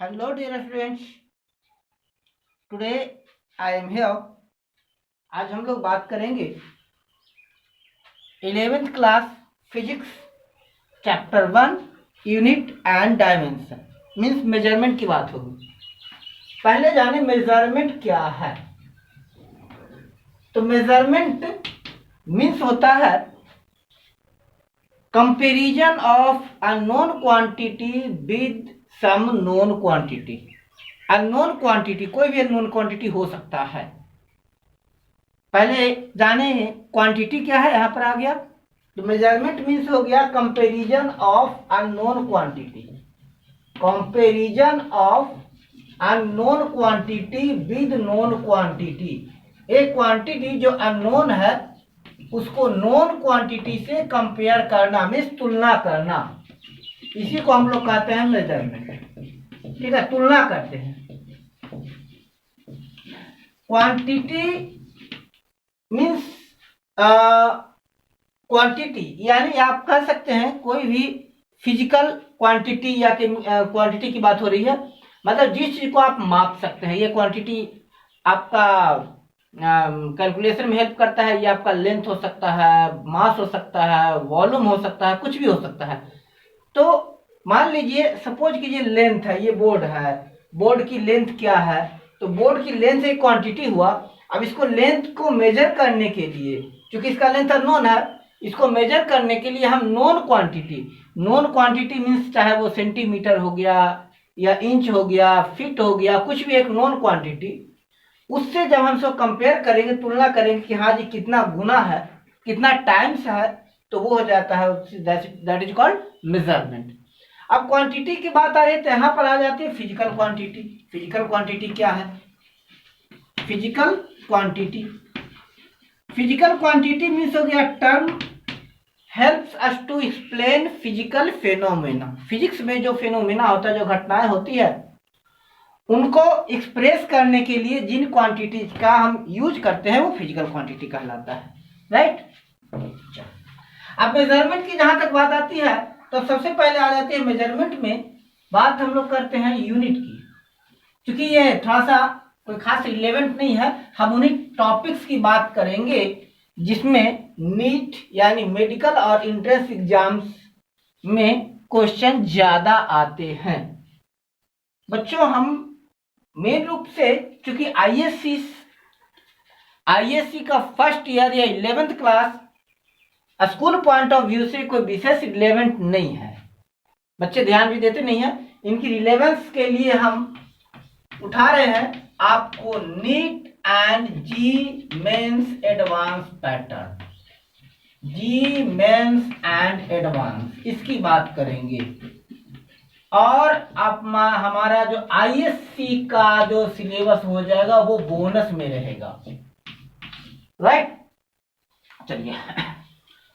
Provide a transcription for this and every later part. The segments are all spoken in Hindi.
Hello dear students, today I am here. आज हम लोग बात करेंगे 11th class physics chapter 1 unit and dimension means measurement की बात होगी। पहले जाने मेजरमेंट क्या है। तो मेजरमेंट मीन्स होता है comparison of a known quantity with some known quantity. Unknown quantity कोई भी अननोन क्वांटिटी हो सकता है। पहले जाने क्वांटिटी क्या है, यहां पर आ गया। तो मेजरमेंट मीन्स हो गया comparison of unknown quantity, comparison of unknown quantity with known quantity. एक क्वांटिटी जो अननोन है उसको नोन क्वांटिटी से कंपेयर करना मीन्स तुलना करना, इसी को हम लोग कहते हैं मेजरमेंट। ठीक है, तुलना करते हैं। क्वांटिटी मीन्स क्वांटिटी यानी आप कह सकते हैं कोई भी फिजिकल क्वांटिटी या क्वांटिटी की बात हो रही है, मतलब जिस चीज को आप माप सकते हैं। ये क्वांटिटी आपका कैलकुलेशन में हेल्प करता है। ये आपका लेंथ हो सकता है, मास हो सकता है, वॉल्यूम हो सकता है, कुछ भी हो सकता है। तो मान लीजिए सपोज कीजिए लेंथ है, ये बोर्ड है, बोर्ड की लेंथ क्या है, तो बोर्ड की लेंथ एक क्वांटिटी हुआ। अब इसको लेंथ को मेजर करने के लिए, क्योंकि इसका लेंथ अननोन है, इसको मेजर करने के लिए हम नोन क्वांटिटी मीन्स चाहे वो सेंटीमीटर हो गया या इंच हो गया, फीट हो गया, कुछ भी एक नोन क्वांटिटी, उससे जब हम सब कंपेयर करेंगे, तुलना करेंगे कि हाँ जी कितना गुना है, कितना टाइम्स है, तो वो हो जाता है, दैट इज कॉल्ड मेजरमेंट। अब क्वांटिटी की बात आ रही है तो यहां पर आ जाती है फिजिकल क्वांटिटी। फिजिकल क्वांटिटी क्या है? फिजिकल क्वांटिटी मीन्स हो गया term helps us to explain physical phenomena. Physics में जो फेनोमेना होता है, जो घटनाएं होती है, उनको एक्सप्रेस करने के लिए जिन क्वांटिटीज का हम यूज करते हैं वो फिजिकल क्वांटिटी कहलाता है। राइट। अब मेजरमेंट की जहां तक बात आती है तो सबसे पहले आ जाती है मेजरमेंट में बात हम लोग करते हैं यूनिट की। क्योंकि ये थोड़ा सा कोई खास रिलेवेंट नहीं है, हम उन्हीं टॉपिक्स की बात करेंगे जिसमें नीट यानी मेडिकल और एंट्रेंस एग्जाम्स में क्वेश्चन ज्यादा आते हैं। बच्चों हम मेन रूप से क्योंकि आईएससी का फर्स्ट ईयर या 11th class school point of view से कोई विशेष रिलेवेंट नहीं है, बच्चे ध्यान भी देते नहीं है। इनकी रिलेवेंस के लिए हम उठा रहे हैं आपको NEET and JEE mains advance pattern, JEE mains and advance, इसकी बात करेंगे। और अब हमारा जो आईएससी का जो सिलेबस हो जाएगा वो बोनस में रहेगा। राइट। चलिए,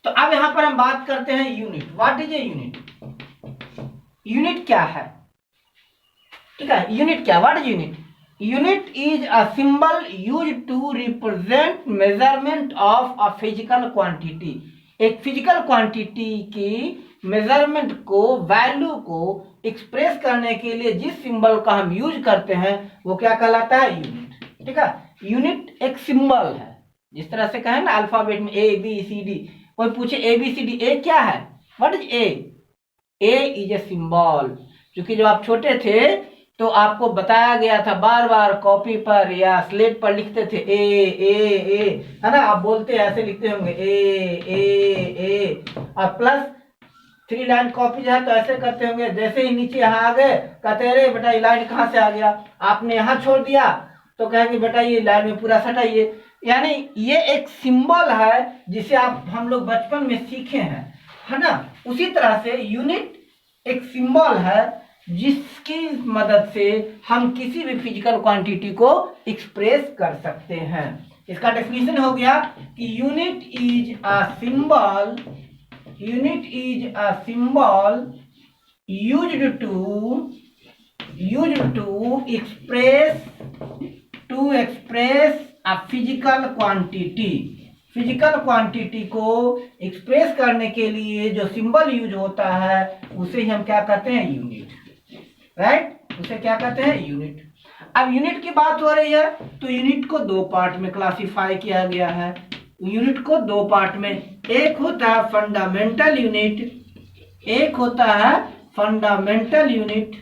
तो अब यहां पर हम बात करते हैं unit. What is a unit? Unit क्या है? ठीक है, यूनिट क्या? What is unit? Unit is a symbol use to represent measurement of a physical quantity. एक फिजिकल क्वांटिटी की मेजरमेंट को, वैल्यू को एक्सप्रेस करने के लिए जिस सिंबल का हम यूज करते हैं वो क्या कहलाता है? यूनिट। ठीक है, यूनिट एक सिंबल है। जिस तरह से कहें ना अल्फाबेट में ए बी सी डी, कोई पूछे ए बी सी डी, ए क्या है? What is A? A is a symbol. क्योंकि जब आप छोटे थे तो आपको बताया गया था, बार बार कॉपी पर या स्लेट पर लिखते थे ए, है ना? आप बोलते ऐसे लिखते होंगे ए, और प्लस 3 लाइन कॉपी जो है तो ऐसे करते होंगे। जैसे ही नीचे यहाँ आ गए कहते अरे बेटा ये लाइन कहाँ से आ गया, आपने यहाँ छोड़ दिया तो कहेंगे बेटा ये लाइन में पूरा सटाइए। यानी ये एक सिंबल है जिसे हम लोग बचपन में सीखे हैं, है ना? उसी तरह से यूनिट एक सिंबल है जिसकी मदद से हम किसी भी फिजिकल क्वांटिटी को एक्सप्रेस कर सकते हैं। इसका डेफिनेशन हो गया कि unit is a symbol used to express a physical quantity। Physical quantity को एक्सप्रेस करने के लिए जो सिंबल यूज होता है उसे हम क्या कहते हैं? यूनिट। राइट। उसे क्या कहते हैं, यूनिट। अब यूनिट की बात हो रही है तो यूनिट को दो पार्ट में क्लासिफाई किया गया है। यूनिट को दो पार्ट में, एक होता है फंडामेंटल यूनिट, एक होता है fundamental unit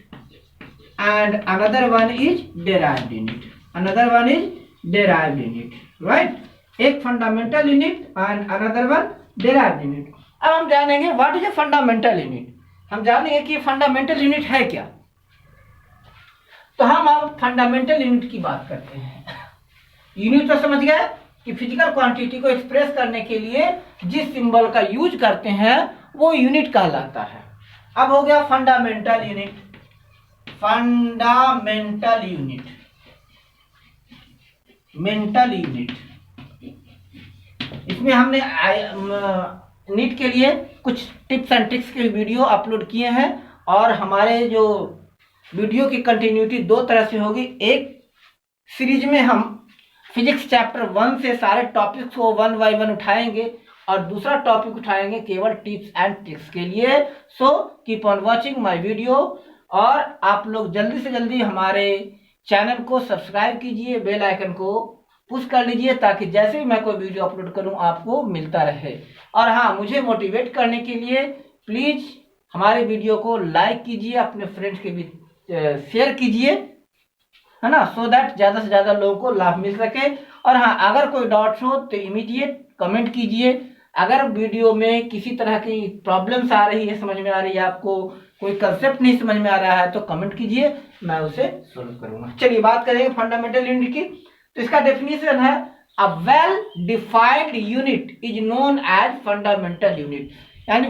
and another one is derived unit, another one is derived unit, right. एक fundamental unit and another one derived unit. अब हम जानेंगे what is a fundamental unit, हम जानेंगे कि फंडामेंटल यूनिट है क्या। तो हम अब फंडामेंटल यूनिट की बात करते हैं। यूनिट तो समझ गए कि फिजिकल क्वांटिटी को एक्सप्रेस करने के लिए जिस सिंबल का यूज करते हैं वो यूनिट कहलाता है। अब हो गया fundamental unit, fundamental unit, mental unit. इसमें हमने नीट के लिए कुछ टिप्स एंड ट्रिक्स के वीडियो अपलोड किए हैं और हमारे जो वीडियो की कंटिन्यूटी दो तरह से होगी। एक सीरीज में हम फिजिक्स चैप्टर 1 से सारे टॉपिक्स को 1 बाय 1 उठाएंगे और दूसरा टॉपिक उठाएंगे केवल टिप्स एंड ट्रिक्स के लिए। So keep on watching my video और आप लोग जल्दी से जल्दी हमारे चैनल को सब्सक्राइब कीजिए, बेल आइकन को पुश कर लीजिए ताकि जैसे ही मैं कोई वीडियो अपलोड करूं आपको मिलता रहे। और हाँ, मुझे मोटिवेट करने के लिए प्लीज हमारे वीडियो को लाइक कीजिए, अपने फ्रेंड्स के बीच शेयर कीजिए, है ना, सो दैट ज्यादा से ज्यादा लोगों को लाभ मिल सके। और हाँ, अगर कोई डाउट्स हो तो इमीडिएट कमेंट कीजिए। अगर वीडियो में किसी तरह की प्रॉब्लम्स आ रही है, समझ में आ रही है, आपको कोई कंसेप्ट नहीं समझ में आ रहा है तो कमेंट कीजिए, मैं उसे सोल्व करूंगा। चलिए बात करेंगे फंडामेंटल यूनिट की। तो इसका डेफिनेशन है a well defined unit is known as fundamental unit. यानी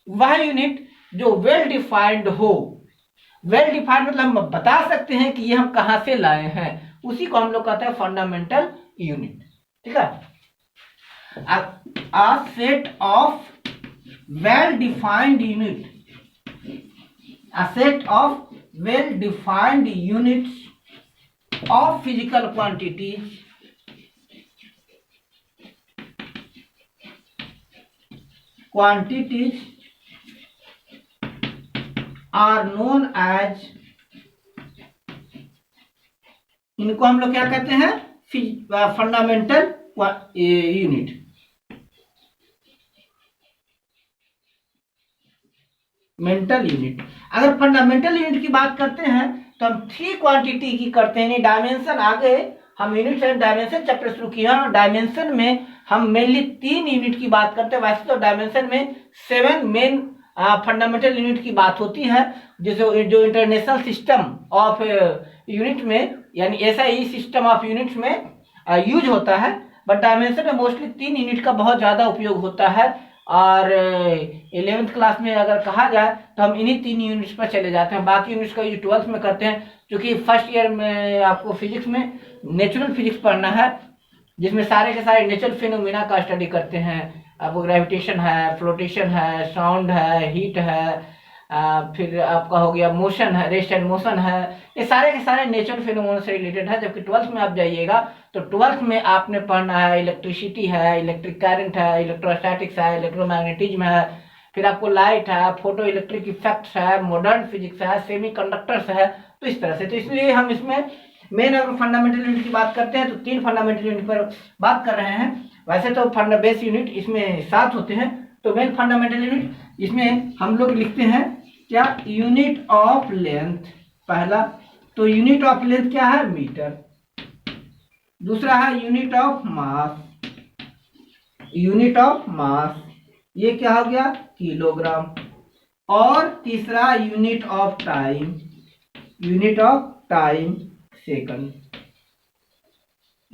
वह यूनिट जो वेल डिफाइंड हो। वेल डिफाइंड मतलब हम बता सकते हैं कि ये हम कहां से लाए हैं, उसी को हम लोग कहते हैं फंडामेंटल यूनिट। ठीक है, a set of well defined unit, a set of well defined units of physical quantities are known as, इनको हम लोग क्या कहते हैं, फंडामेंटल यूनिट। Mental unit. अगर फंडामेंटल यूनिट की बात करते हैं तो हम 3 क्वांटिटी की करते हैं। डायमेंशन आगे हम यूनिट से डायमेंशन चैप्टर शुरू किया और डायमेंशन में हम मेनली 3 यूनिट की बात करते हैं। वैसे तो डायमेंशन में 7 मेन फंडामेंटल यूनिट की बात होती है, जैसे जो इंटरनेशनल सिस्टम ऑफ यूनिट में यानी SI सिस्टम ऑफ यूनिट्स में यूज होता है। बट डायमेंशन में मोस्टली 3 यूनिट का बहुत ज्यादा उपयोग होता है और 11th क्लास में अगर कहा जाए तो हम इन्हीं 3 यूनिट्स पर चले जाते हैं। बाकी यूनिट्स का यूज 12th में करते हैं, क्योंकि फर्स्ट ईयर में आपको फिजिक्स में नेचुरल फिजिक्स पढ़ना है, जिसमें सारे के सारे नेचुरल फिनोमिना का स्टडी करते हैं। आपको ग्रेविटेशन है, फ्लोटेशन है, साउंड है, हीट है, फिर आपका हो गया मोशन है, रेस्ट एंड मोशन है, ये सारे के सारे नेचुरल फिनोमिना से रिलेटेड है। जबकि 12th में आप जाइएगा तो 12th में आपने पढ़ना है इलेक्ट्रिसिटी है, इलेक्ट्रिक करंट है, इलेक्ट्रोस्टैटिक्स है, इलेक्ट्रोमैग्नेटिज्म है, फिर आपको लाइट है, फोटो इलेक्ट्रिक इफेक्ट्स है, मॉडर्न फिजिक्स है, सेमीकंडक्टर्स है। तो इस तरह से, तो इसलिए हम इसमें मेन अगर फंडामेंटल यूनिट की बात करते हैं तो 3 फंडामेंटल यूनिट पर बात कर रहे हैं। वैसे तो बेस यूनिट इसमें 7 होते हैं। तो मेन फंडामेंटल यूनिट इसमें हम लोग लिखते हैं क्या, यूनिट ऑफ लेंथ। पहला तो यूनिट ऑफ लेंथ क्या है, मीटर। दूसरा है unit of mass, unit of मास ये क्या हो गया, किलोग्राम। और तीसरा unit of time, unit of time second,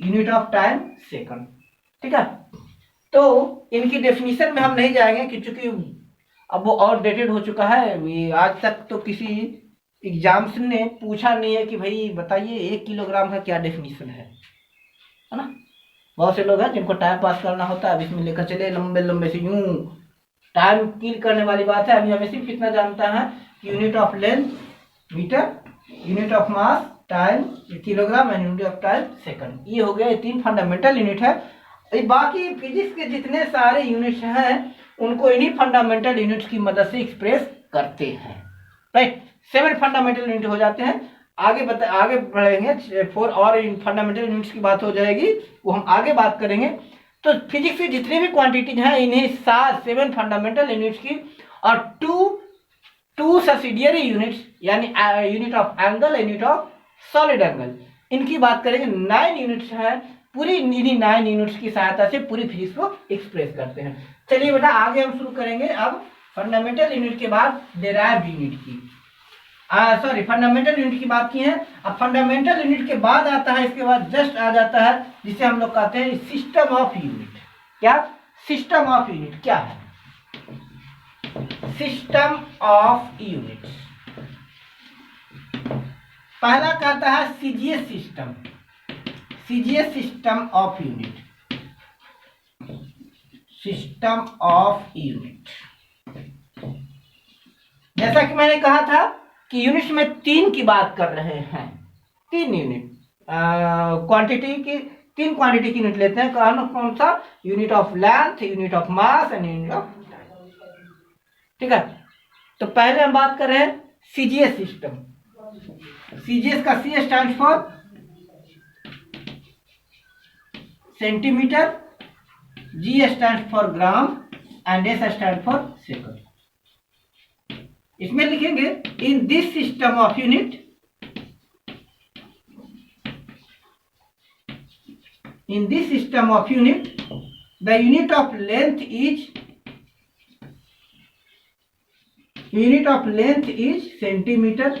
unit of time second. ठीक है, तो इनकी डेफिनेशन में हम नहीं जाएंगे क्योंकि अब वो आउटडेटेड हो चुका है। आज तक तो किसी एग्जाम्स ने पूछा नहीं है कि भाई बताइए 1 किलोग्राम का क्या डेफिनेशन है ना। बहुत से लोग हैं जिनको टाइम पास करना होता है, अब इसमें लेकर चले लंबे लंबे से, यूं टाइम किल करने वाली बात है। अभी हमें सिर्फ इतना जानता है, unit of length metre, unit of mass time kilogram and unit of time second. ये हो गया, ये 3 फंडामेंटल यूनिट है। बाकी फिजिक्स के जितने सारे यूनिट्स हैं उनको इन्हीं फंडामेंटल यूनिट्स की मदद से एक्सप्रेस करते हैं। राइट। 7 फंडामेंटल यूनिट हो जाते हैं। आगे बढ़ेंगे, 4 और फंडामेंटल यूनिट्स की बात हो जाएगी, वो हम आगे बात करेंगे। तो फिजिक्स की जितनी भी क्वांटिटीज हैं इन्हें 7 फंडामेंटल यूनिट्स की और टू सब्सिडियरी यूनिट्स, यानी unit of angle, unit of solid angle, इनकी बात करेंगे। 9 यूनिट्स हैं। पूरी इन्हीं 9 यूनिट्स की सहायता से पूरी फिजिक्स को एक्सप्रेस करते हैं। चलिए बेटा आगे हम शुरू करेंगे अब फंडामेंटल यूनिट के बाद डेराइव्ड यूनिट की। फंडामेंटल यूनिट की बात की है। अब फंडामेंटल यूनिट के बाद आता है, इसके बाद जस्ट आ जाता है जिसे हम लोग कहते हैं सिस्टम ऑफ यूनिट। क्या सिस्टम ऑफ यूनिट क्या है? सिस्टम ऑफ यूनिट पहला कहता है CGS system, CGS system of unit, system of unit. जैसा कि मैंने कहा था कि यूनिट्स में 3 की बात कर रहे हैं, 3 यूनिट क्वांटिटी की, 3 क्वांटिटी की यूनिट लेते हैं। कौन सा? Unit of length, unit of mass and unit of, ठीक है। तो पहले हम बात कर रहे हैं सीजीएस सिस्टम। सीजीएस का C stand for centimetre, G stand for gram and S stand for second. इसमें लिखेंगे in this system of unit, in this system of unit the unit of length is centimeter,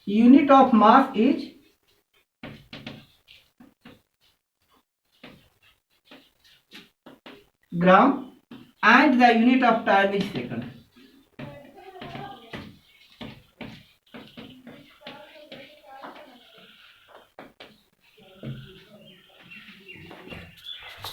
unit of mass is gram and the unit of time is second.